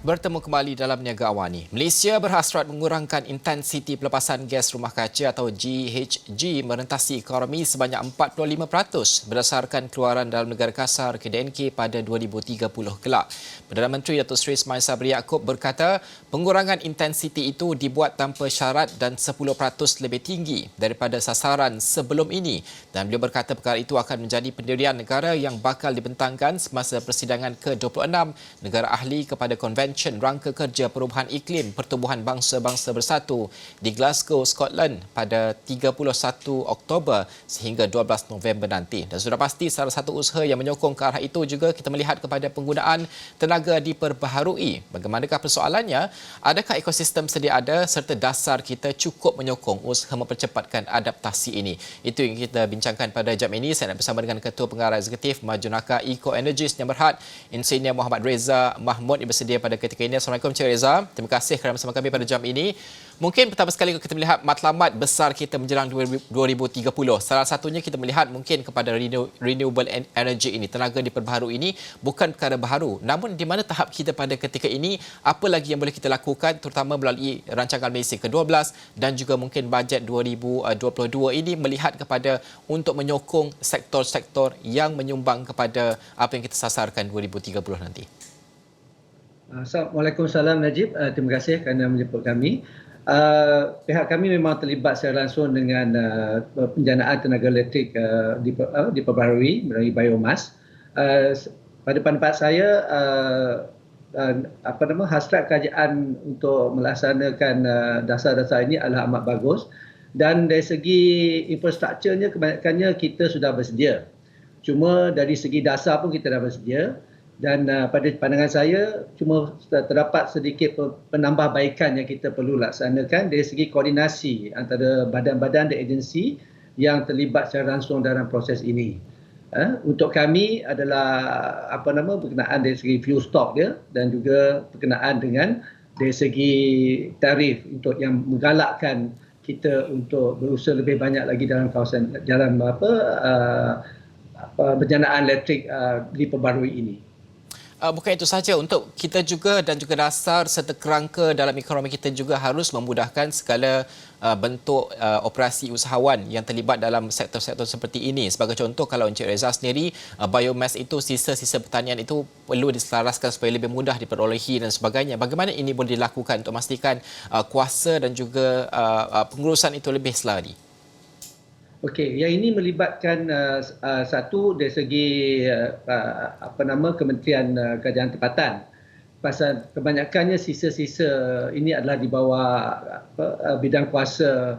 Bertemu kembali dalam Niaga Awani. Malaysia berhasrat mengurangkan intensiti pelepasan gas rumah kaca atau GHG merentasi ekonomi sebanyak 45% berdasarkan keluaran dalam negara kasar KDNK pada 2030 kelak. Perdana Menteri Datuk Seri Ismail Sabri Yaakob berkata pengurangan intensiti itu dibuat tanpa syarat dan 10% lebih tinggi daripada sasaran sebelum ini. Dan beliau berkata perkara itu akan menjadi pendirian negara yang bakal dibentangkan semasa persidangan ke-26 negara ahli kepada Konvensyen Rangka Kerja Perubahan Iklim Pertubuhan Bangsa-Bangsa Bersatu di Glasgow, Scotland pada 31 Oktober sehingga 12 November nanti. Dan sudah pasti salah satu usaha yang menyokong ke arah itu juga kita melihat kepada penggunaan tenaga diperbaharui. Bagaimanakah persoalannya? Adakah ekosistem sedia ada serta dasar kita cukup menyokong usaha mempercepatkan adaptasi ini? Itu yang kita bincangkan pada jam ini. Saya nak bersama dengan Ketua Pengarah Eksekutif Majunaka Eco Energies yang berhad, Insinyur Muhammad Reza Mahmud yang bersedia pada ketika ini. Assalamualaikum Encik Reza. Terima kasih kerana bersama kami pada jam ini. Mungkin pertama sekali kita melihat matlamat besar kita menjelang 2030. Salah satunya kita melihat mungkin kepada renewable energy ini, tenaga diperbaharui ini bukan perkara baharu. Namun di mana tahap kita pada ketika ini, apa lagi yang boleh kita lakukan terutama melalui rancangan Malaysia ke-12 dan juga mungkin bajet 2022 ini melihat kepada untuk menyokong sektor-sektor yang menyumbang kepada apa yang kita sasarkan 2030 nanti. Assalamualaikum Najib. Terima kasih kerana menjemput kami. Pihak kami memang terlibat secara langsung dengan penjanaan tenaga elektrik diperbaharui melalui biomas. Pada pendapat saya, hasrat kerajaan untuk melaksanakan dasar-dasar ini adalah amat bagus, dan dari segi infrastrukturnya kebanyakannya kita sudah bersedia. Cuma dari segi dasar pun kita dah bersedia. Dan pada pandangan saya cuma terdapat sedikit penambahbaikan yang kita perlu laksanakan dari segi koordinasi antara badan-badan dan agensi yang terlibat secara langsung dalam proses ini. Untuk kami adalah berkenaan dari segi fuel stock dia dan juga berkenaan dengan dari segi tarif untuk yang menggalakkan kita untuk berusaha lebih banyak lagi dalam kawasan penjanaan elektrik diperbaharui ini. Bukan itu sahaja, untuk kita juga dan juga dasar serta kerangka dalam ekonomi kita juga harus memudahkan segala bentuk operasi usahawan yang terlibat dalam sektor-sektor seperti ini. Sebagai contoh, kalau Encik Reza sendiri, biomass itu, sisa-sisa pertanian itu perlu diselaraskan supaya lebih mudah diperolehi dan sebagainya. Bagaimana ini boleh dilakukan untuk memastikan kuasa dan juga pengurusan itu lebih selari? Okey, yang ini melibatkan satu dari segi Kementerian Kerajaan Tempatan. Pasal kebanyakannya sisa-sisa ini adalah di bawah bidang kuasa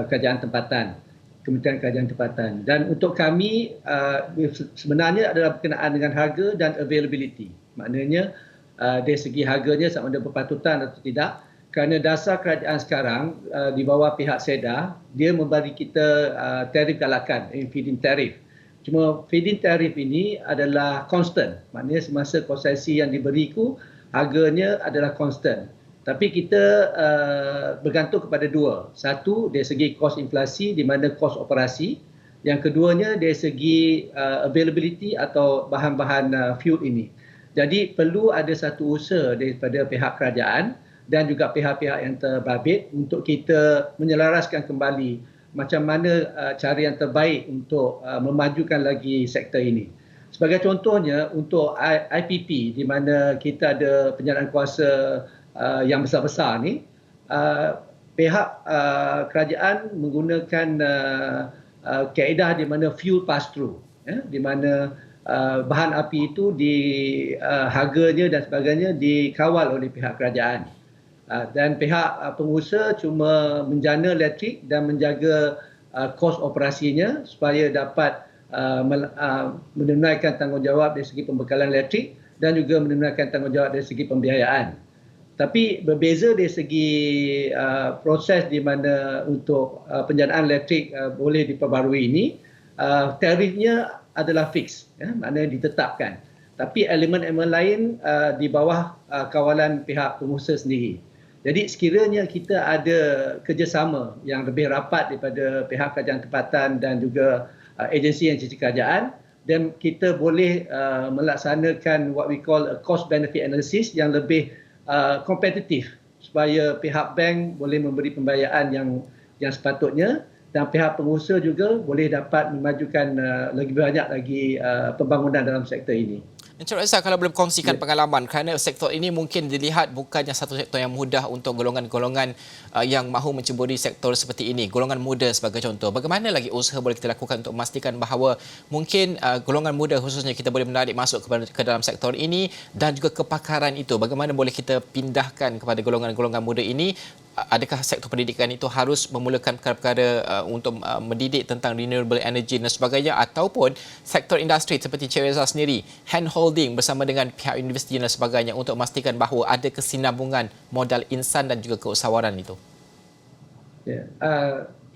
Kerajaan Tempatan, Kementerian Kerajaan Tempatan. Dan untuk kami sebenarnya adalah berkenaan dengan harga dan availability. Maknanya dari segi harganya sama ada berpatutan atau tidak. Kerana dasar kerajaan sekarang di bawah pihak SEDA, dia memberi kita tarif galakan, feed-in tarif. Cuma feed-in tarif ini adalah constant. Maknanya semasa konsesi yang diberiku, harganya adalah constant. Tapi kita bergantung kepada dua. Satu, dari segi kos inflasi di mana kos operasi. Yang keduanya dari segi availability atau bahan-bahan fuel ini. Jadi perlu ada satu usaha daripada pihak kerajaan dan juga pihak-pihak yang terbabit untuk kita menyelaraskan kembali macam mana cara yang terbaik untuk memajukan lagi sektor ini. Sebagai contohnya untuk IPP di mana kita ada penjanaan kuasa yang besar-besar ni, pihak kerajaan menggunakan kaedah di mana fuel pass through, di mana bahan api itu harganya dan sebagainya dikawal oleh pihak kerajaan. Dan pihak pengusaha cuma menjana elektrik dan menjaga kos operasinya supaya dapat menunaikan tanggungjawab dari segi pembekalan elektrik dan juga menunaikan tanggungjawab dari segi pembiayaan. Tapi berbeza dari segi proses di mana untuk penjanaan elektrik boleh diperbarui ini, tarifnya adalah fix, maknanya ditetapkan. Tapi elemen-elemen lain di bawah kawalan pihak pengusaha sendiri. Jadi sekiranya kita ada kerjasama yang lebih rapat daripada pihak kerajaan tempatan dan juga agensi yang kerajaan, dan kita boleh melaksanakan what we call a cost benefit analysis yang lebih kompetitif supaya pihak bank boleh memberi pembiayaan yang sepatutnya dan pihak pengusaha juga boleh dapat memajukan lebih banyak lagi pembangunan dalam sektor ini. Encik Raizal, kalau boleh kongsikan Ya. pengalaman, kerana sektor ini mungkin dilihat bukannya satu sektor yang mudah untuk golongan-golongan yang mahu menceburi sektor seperti ini, golongan muda sebagai contoh. Bagaimana lagi usaha boleh kita lakukan untuk memastikan bahawa mungkin golongan muda khususnya kita boleh menarik masuk ke dalam sektor ini dan juga kepakaran itu, bagaimana boleh kita pindahkan kepada golongan-golongan muda ini? Adakah sektor pendidikan itu harus memulakan perkara-perkara untuk mendidik tentang renewable energy dan sebagainya, ataupun sektor industri seperti Encik Raizal sendiri hand-holding bersama dengan pihak universiti dan sebagainya untuk memastikan bahawa ada kesinambungan modal insan dan juga keusahawaran itu? Ya.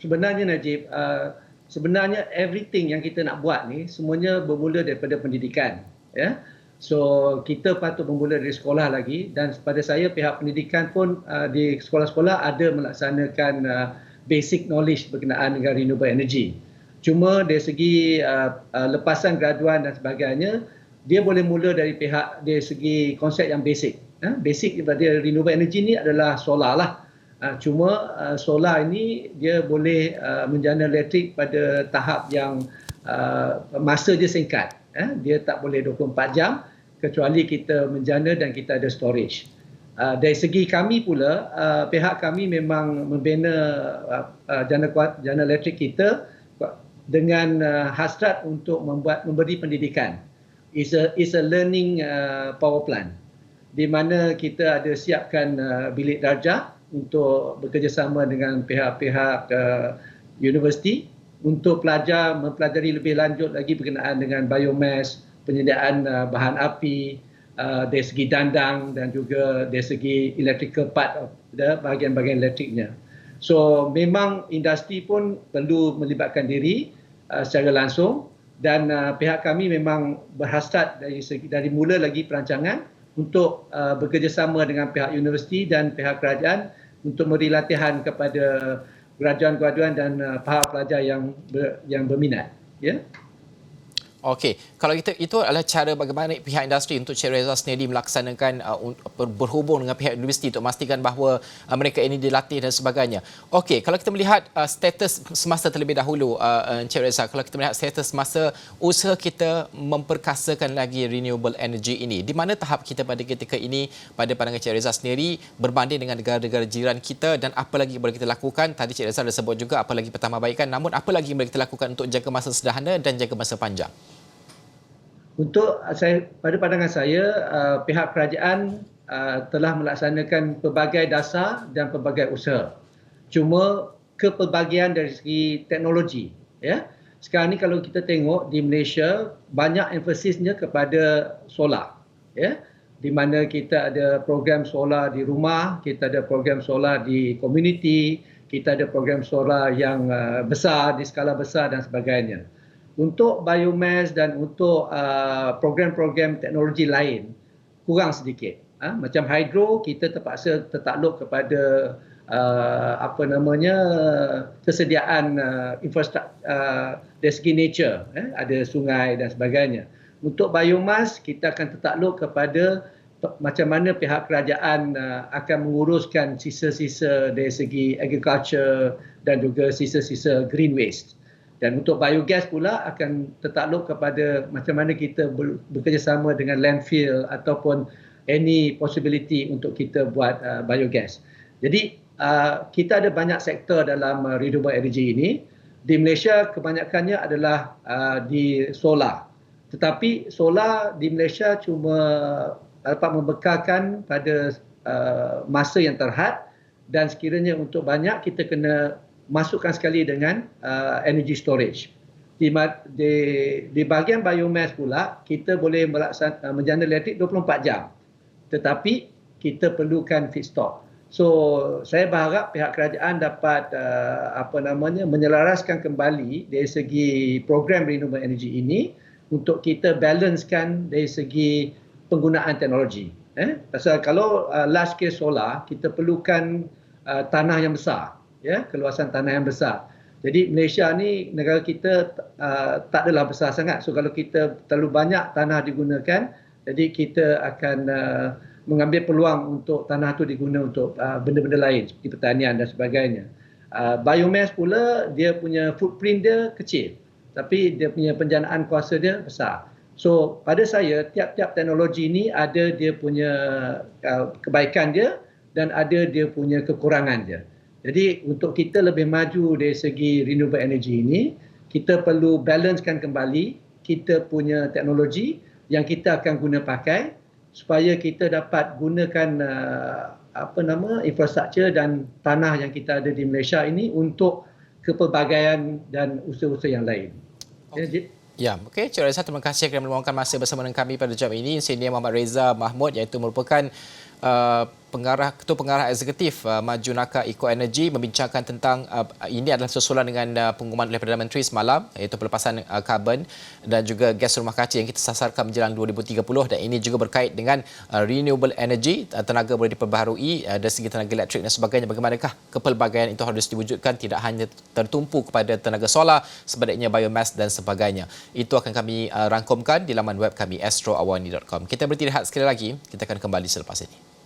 Sebenarnya Najib, sebenarnya everything yang kita nak buat ni semuanya bermula daripada pendidikan. Ya. So kita patut bermula dari sekolah lagi, dan pada saya pihak pendidikan pun di sekolah-sekolah ada melaksanakan basic knowledge berkenaan dengan renewable energy. Cuma dari segi lepasan graduan dan sebagainya, dia boleh mula dari segi konsep yang basic. Basic daripada renewable energy ni adalah solar lah. Cuma solar ini dia boleh menjana elektrik pada tahap yang masa dia singkat. Dia tak boleh 24 jam kecuali kita menjana dan kita ada storage. Dari segi kami pula, pihak kami memang membina jana elektrik kita dengan hasrat untuk memberi pendidikan. Is a learning power plant, di mana kita ada siapkan bilik darjah untuk bekerjasama dengan pihak-pihak universiti untuk mempelajari lebih lanjut lagi berkenaan dengan biomass, penyediaan bahan api, dari segi dandang dan juga dari segi electrical part of bahagian-bahagian elektriknya. So memang industri pun perlu melibatkan diri secara langsung, dan pihak kami memang berhasrat dari mula lagi perancangan untuk bekerjasama dengan pihak universiti dan pihak kerajaan untuk memberi latihan kepada graduan-graduan dan para pelajar yang berminat. Ya. Okey, kalau itu adalah cara bagaimana pihak industri untuk Encik Raizal sendiri melaksanakan berhubung dengan pihak universiti untuk memastikan bahawa mereka ini dilatih dan sebagainya. Okey, kalau kita melihat status semasa terlebih dahulu, Encik Raizal, kalau kita melihat status semasa usaha kita memperkasakan lagi renewable energy ini, di mana tahap kita pada ketika ini pada pandangan Encik Raizal sendiri berbanding dengan negara-negara jiran kita, dan apa lagi boleh kita lakukan? Tadi Encik Raizal dah sebut juga apa lagi pertamabaikan, namun apa lagi boleh kita lakukan untuk jangka masa sederhana dan jangka masa panjang? Pada pandangan saya, pihak kerajaan telah melaksanakan pelbagai dasar dan pelbagai usaha. Cuma kepelbagian dari segi teknologi. Ya. Sekarang ni kalau kita tengok di Malaysia, banyak emphasisnya kepada solar. Ya. Di mana kita ada program solar di rumah, kita ada program solar di komuniti, kita ada program solar yang besar, di skala besar dan sebagainya. Untuk biomass dan untuk program-program teknologi lain kurang sedikit. Macam hydro, kita terpaksa tertakluk kepada kesediaan infrastruktur dari segi nature, ada sungai dan sebagainya. Untuk biomass, kita akan tertakluk kepada macam mana pihak kerajaan akan menguruskan sisa-sisa dari segi agriculture dan juga sisa-sisa green waste. Dan untuk biogas pula akan tertakluk kepada macam mana kita bekerjasama dengan landfill ataupun any possibility untuk kita buat biogas. Jadi kita ada banyak sektor dalam renewable energy ini. Di Malaysia kebanyakannya adalah di solar. Tetapi solar di Malaysia cuma dapat membekalkan pada masa yang terhad, dan sekiranya untuk banyak kita kena masukkan sekali dengan energy storage. Di bahagian biomass pula, kita boleh menjana elektrik 24 jam. Tetapi kita perlukan feedstock. So, saya berharap pihak kerajaan dapat menyelaraskan kembali dari segi program renewable energy ini untuk kita balancekan dari segi penggunaan teknologi. Pasal kalau large scale solar, kita perlukan tanah yang besar. Ya, keluasan tanah yang besar. Jadi Malaysia ni, negara kita tak adalah besar sangat. So kalau kita terlalu banyak tanah digunakan, jadi kita akan mengambil peluang untuk tanah tu diguna untuk benda-benda lain seperti pertanian dan sebagainya. Biomass pula dia punya footprint dia kecil tapi dia punya penjanaan kuasa dia besar. So pada saya tiap-tiap teknologi ni ada dia punya kebaikan dia dan ada dia punya kekurangan dia. Jadi untuk kita lebih maju dari segi renewable energy ini, kita perlu balancekan kembali kita punya teknologi yang kita akan guna pakai supaya kita dapat gunakan infrastruktur dan tanah yang kita ada di Malaysia ini untuk kepelbagaian dan usaha-usaha yang lain. Okay. Ya, okey. Cik Reza, terima kasih kerana meluangkan masa bersama dengan kami pada jam ini. Senior Muhammad Reza Mahmud iaitu merupakan Ketua Pengarah Eksekutif Maju Nakar Eco Energy membincangkan tentang ini adalah susulan dengan pengumuman oleh Perdana Menteri semalam iaitu pelepasan karbon dan juga gas rumah kaca yang kita sasarkan menjelang 2030 dan ini juga berkait dengan renewable energy, tenaga boleh diperbaharui dari segi tenaga elektrik dan sebagainya. Bagaimanakah kepelbagaian itu harus diwujudkan, tidak hanya tertumpu kepada tenaga solar, sebaliknya biomass dan sebagainya. Itu akan kami rangkumkan di laman web kami astroawani.com. Kita berhenti rehat sekali lagi, kita akan kembali selepas ini.